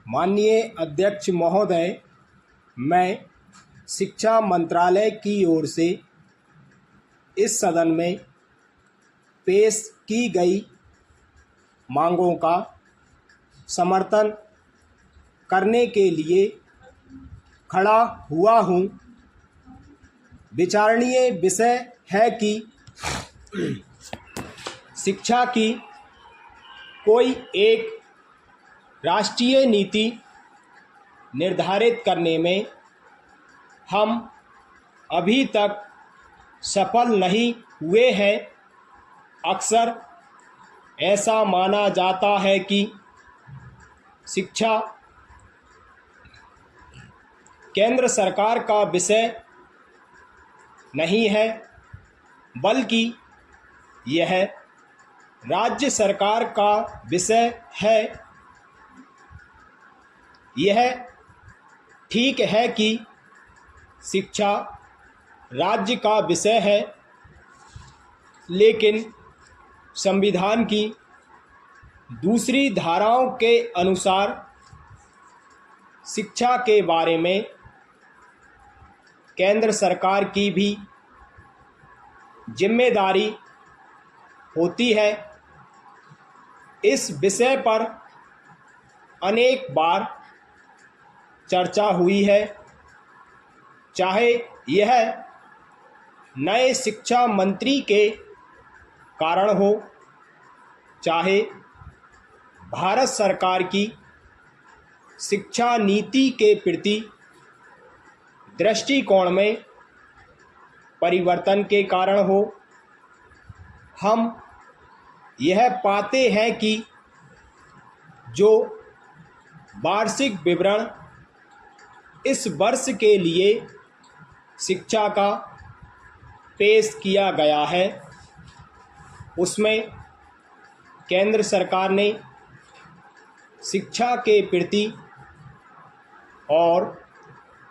माननीय अध्यक्ष महोदय, मैं शिक्षा मंत्रालय की ओर से इस सदन में पेश की गई मांगों का समर्थन करने के लिए खड़ा हुआ हूँ। विचारणीय विषय है कि शिक्षा की कोई एक राष्ट्रीय नीति निर्धारित करने में हम अभी तक सफल नहीं हुए हैं। अक्सर ऐसा माना जाता है कि शिक्षा केंद्र सरकार का विषय नहीं है, बल्कि यह राज्य सरकार का विषय है। यह ठीक है कि शिक्षा राज्य का विषय है, लेकिन संविधान की दूसरी धाराओं के अनुसार शिक्षा के बारे में केंद्र सरकार की भी जिम्मेदारी होती है। इस विषय पर अनेक बार चर्चा हुई है, चाहे यह नए शिक्षा मंत्री के कारण हो, चाहे भारत सरकार की शिक्षा नीति के प्रति दृष्टिकोण में परिवर्तन के कारण हो। हम यह पाते हैं कि जो वार्षिक विवरण इस वर्ष के लिए शिक्षा का पेश किया गया है, उसमें केंद्र सरकार ने शिक्षा के प्रति और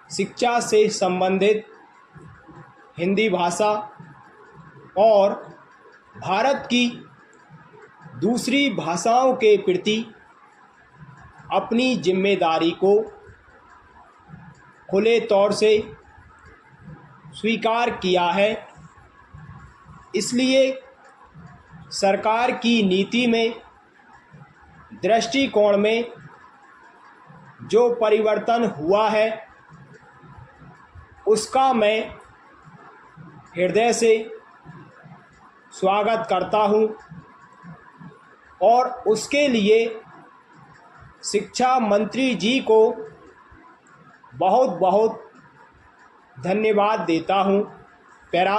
शिक्षा से संबंधित हिंदी भाषा और भारत की दूसरी भाषाओं के प्रति अपनी जिम्मेदारी को खुले तौर से स्वीकार किया है। इसलिए सरकार की नीति में, दृष्टिकोण में जो परिवर्तन हुआ है, उसका मैं हृदय से स्वागत करता हूँ और उसके लिए शिक्षा मंत्री जी को बहुत बहुत धन्यवाद देता हूँ। पैरा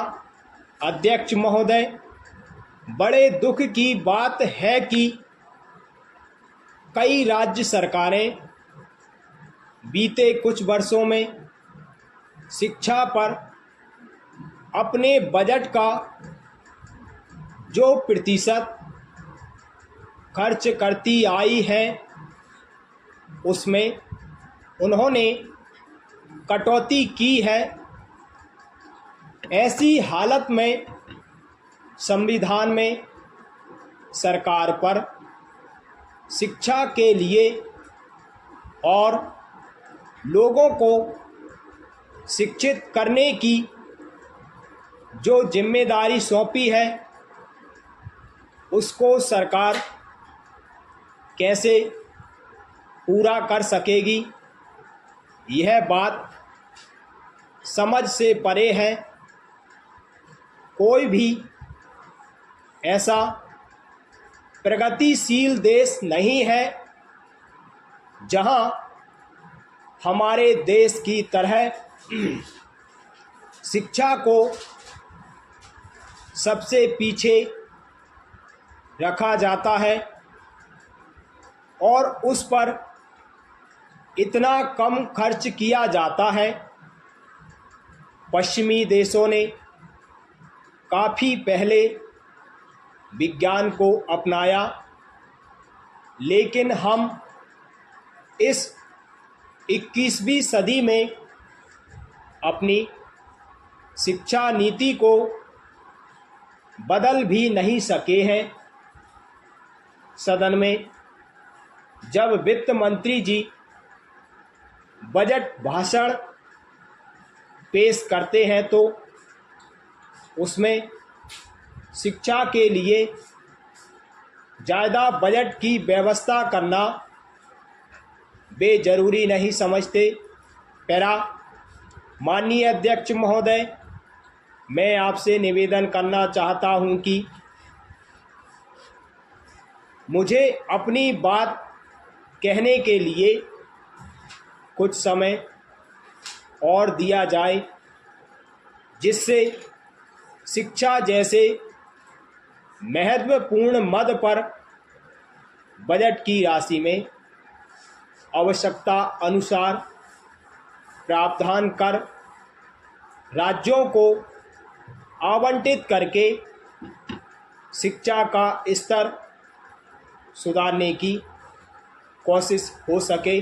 अध्यक्ष महोदय, बड़े दुख की बात है कि कई राज्य सरकारें बीते कुछ वर्षों में शिक्षा पर अपने बजट का जो प्रतिशत खर्च करती आई है, उसमें उन्होंने कटौती की है। ऐसी हालत में संविधान में सरकार पर शिक्षा के लिए और लोगों को शिक्षित करने की जो जिम्मेदारी सौंपी है, उसको सरकार कैसे पूरा कर सकेगी, यह बात समझ से परे है। कोई भी ऐसा प्रगतिशील देश नहीं है जहां हमारे देश की तरह शिक्षा को सबसे पीछे रखा जाता है और उस पर इतना कम खर्च किया जाता है। पश्चिमी देशों ने काफ़ी पहले विज्ञान को अपनाया, लेकिन हम इस 21वीं सदी में अपनी शिक्षा नीति को बदल भी नहीं सके हैं। सदन में जब वित्त मंत्री जी बजट भाषण पेश करते हैं तो उसमें शिक्षा के लिए ज़्यादा बजट की व्यवस्था करना वे ज़रूरी नहीं समझते। पैरा, माननीय अध्यक्ष महोदय, मैं आपसे निवेदन करना चाहता हूं कि मुझे अपनी बात कहने के लिए कुछ समय और दिया जाए, जिससे शिक्षा जैसे महत्वपूर्ण मद पर बजट की राशि में आवश्यकता अनुसार प्रावधान कर राज्यों को आवंटित करके शिक्षा का स्तर सुधारने की कोशिश हो सके।